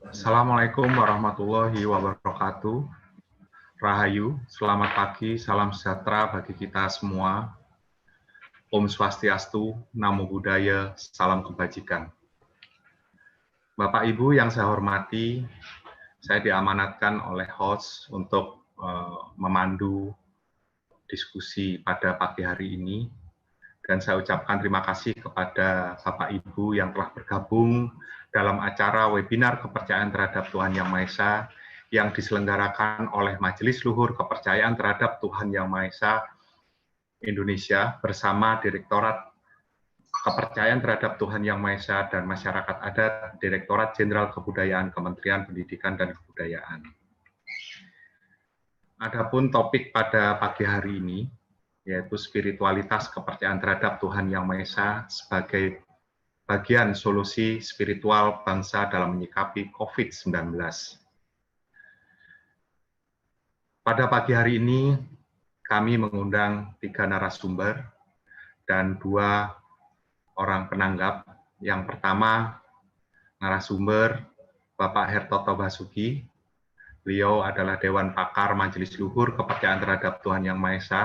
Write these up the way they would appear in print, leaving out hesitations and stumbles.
Assalamualaikum warahmatullahi wabarakatuh. Rahayu, selamat pagi, salam sejahtera bagi kita semua. Om Swastiastu, Namo Buddhaya, salam kebajikan. Bapak Ibu yang saya hormati, saya diamanatkan oleh host untuk memandu diskusi pada pagi hari ini. Dan saya ucapkan terima kasih kepada Bapak Ibu yang telah bergabung dalam acara webinar kepercayaan terhadap Tuhan Yang Maha Esa yang diselenggarakan oleh Majelis Luhur Kepercayaan Terhadap Tuhan Yang Maha Esa Indonesia bersama Direktorat Kepercayaan Terhadap Tuhan Yang Maha Esa dan Masyarakat Adat, Direktorat Jenderal Kebudayaan Kementerian Pendidikan dan Kebudayaan. Adapun topik pada pagi hari ini, yaitu spiritualitas kepercayaan terhadap Tuhan Yang Maha Esa sebagai bagian solusi spiritual bangsa dalam menyikapi COVID-19. Pada pagi hari ini, kami mengundang 3 narasumber dan 2 orang penanggap. Yang pertama, narasumber Bapak Hertoto Basuki. Beliau adalah Dewan Pakar Majelis Luhur Kepercayaan Terhadap Tuhan Yang Maha Esa.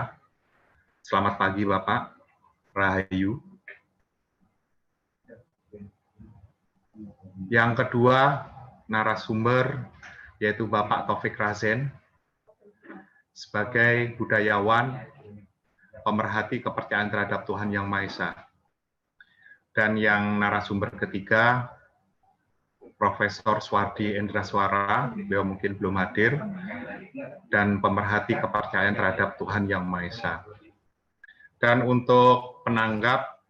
Selamat pagi, Bapak. Rahayu. Yang kedua, narasumber yaitu Bapak Taufik Razen sebagai budayawan, pemerhati kepercayaan terhadap Tuhan Yang Maha Esa. Dan yang narasumber ketiga, Profesor Swardi Endraswara, beliau mungkin belum hadir, dan pemerhati kepercayaan terhadap Tuhan Yang Maha Esa. Dan untuk penanggap,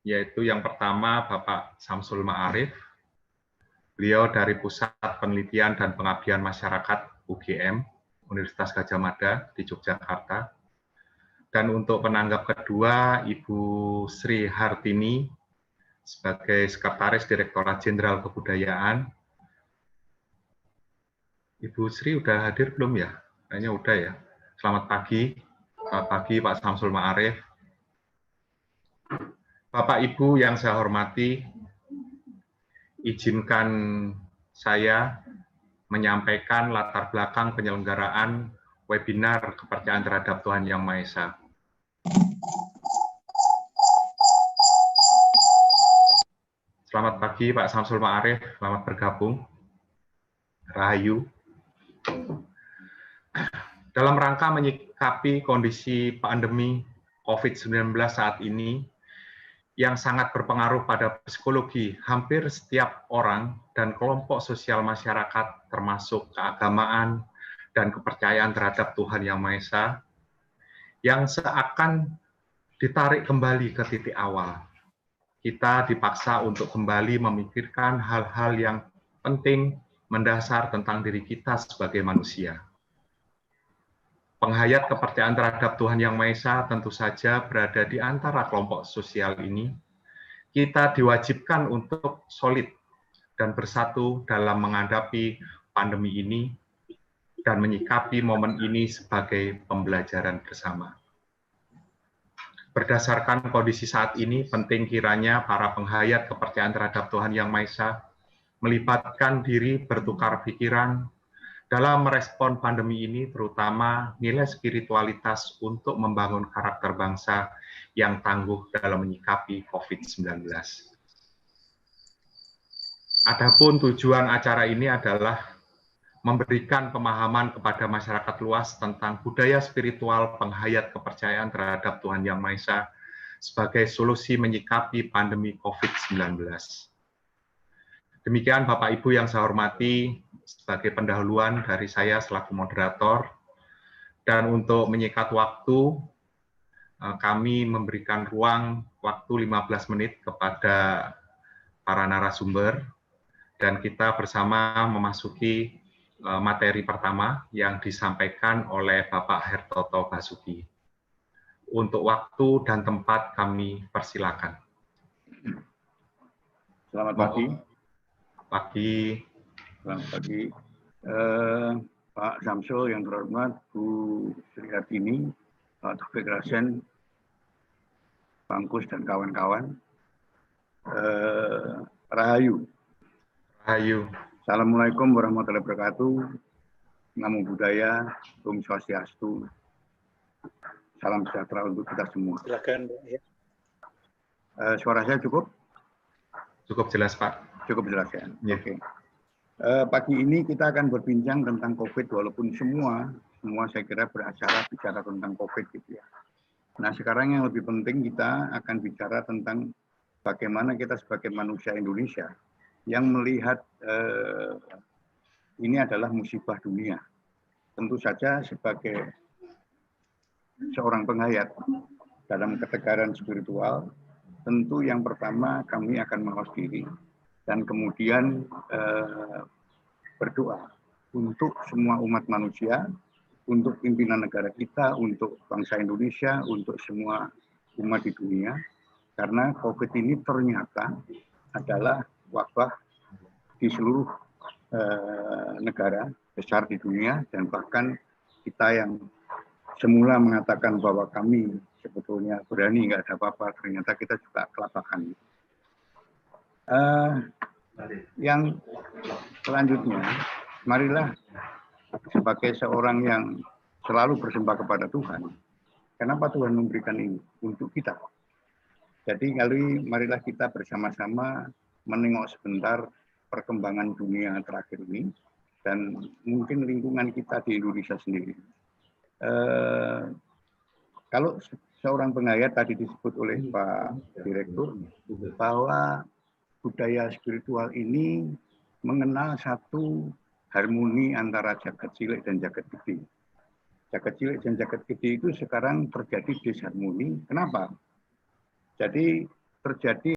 yaitu yang pertama Bapak Samsul Ma'arif, beliau dari Pusat Penelitian dan Pengabdian Masyarakat UGM, Universitas Gadjah Mada di Yogyakarta. Dan untuk penanggap kedua, Ibu Sri Hartini, sebagai Sekretaris Direktorat Jenderal Kebudayaan. Ibu Sri udah hadir belum ya? Kayaknya udah ya. Selamat pagi. Selamat pagi Pak Samsul Ma'arif. Bapak Ibu yang saya hormati, izinkan saya menyampaikan latar belakang penyelenggaraan webinar kepercayaan terhadap Tuhan Yang Maha Esa. Selamat pagi Pak Samsul Ma'arif, selamat bergabung. Rahayu. Dalam rangka menyikapi kondisi pandemi COVID-19 saat ini, yang sangat berpengaruh pada psikologi hampir setiap orang dan kelompok sosial masyarakat, termasuk keagamaan dan kepercayaan terhadap Tuhan Yang Maha Esa, yang seakan ditarik kembali ke titik awal. Kita dipaksa untuk kembali memikirkan hal-hal yang penting, mendasar tentang diri kita sebagai manusia. Penghayat kepercayaan terhadap Tuhan Yang Maha Esa tentu saja berada di antara kelompok sosial ini. Kita diwajibkan untuk solid dan bersatu dalam menghadapi pandemi ini dan menyikapi momen ini sebagai pembelajaran bersama. Berdasarkan kondisi saat ini, penting kiranya para penghayat kepercayaan terhadap Tuhan Yang Maha Esa melibatkan diri bertukar pikiran dalam merespon pandemi ini, terutama nilai spiritualitas untuk membangun karakter bangsa yang tangguh dalam menyikapi COVID-19. Adapun tujuan acara ini adalah memberikan pemahaman kepada masyarakat luas tentang budaya spiritual penghayat kepercayaan terhadap Tuhan Yang Maha Esa sebagai solusi menyikapi pandemi COVID-19. Demikian Bapak Ibu yang saya hormati, sebagai pendahuluan dari saya selaku moderator. Dan untuk menyikat waktu, kami memberikan ruang waktu 15 menit kepada para narasumber, dan kita bersama memasuki materi pertama yang disampaikan oleh Bapak Hertoto Basuki. Untuk waktu dan tempat kami persilakan. Selamat pagi. Pagi. Selamat pagi. Pak Samsul yang terhormat, Bu Sri Hartini, Pak Taufik Razen, Bangkus dan kawan-kawan. Rahayu. Rahayu. Assalamualaikum warahmatullahi wabarakatuh. Namo Buddhaya, Om Swastiastu. Salam sejahtera untuk kita semua. Silakan, Pak. Ya. Suara saya cukup? Cukup jelas, Pak. Cukup jelas ya. Ya. Oke. Pagi ini kita akan berbincang tentang COVID, walaupun semua saya kira bicara tentang COVID gitu ya. Nah, sekarang yang lebih penting kita akan bicara tentang bagaimana kita sebagai manusia Indonesia yang melihat ini adalah musibah dunia. Tentu saja sebagai seorang penghayat dalam ketegaran spiritual, tentu yang pertama kami akan mawas diri dan kemudian berdoa untuk semua umat manusia, untuk pimpinan negara kita, untuk bangsa Indonesia, untuk semua umat di dunia, karena COVID ini ternyata adalah wabah di seluruh negara besar di dunia, dan bahkan kita yang semula mengatakan bahwa kami sebetulnya berani, nggak ada apa-apa, ternyata kita juga kelabakan. Yang selanjutnya, marilah sebagai seorang yang selalu bersembah kepada Tuhan, kenapa Tuhan memberikan ini untuk kita? Jadi marilah kita bersama-sama menengok sebentar perkembangan dunia terakhir ini dan mungkin lingkungan kita di Indonesia sendiri. Kalau seorang penghayat tadi disebut oleh Pak Direktur bahwa budaya spiritual ini mengenal satu harmoni antara jagat cilik dan jagat gede. Jagat cilik dan jagat gede itu sekarang terjadi disharmoni. Kenapa? Jadi terjadi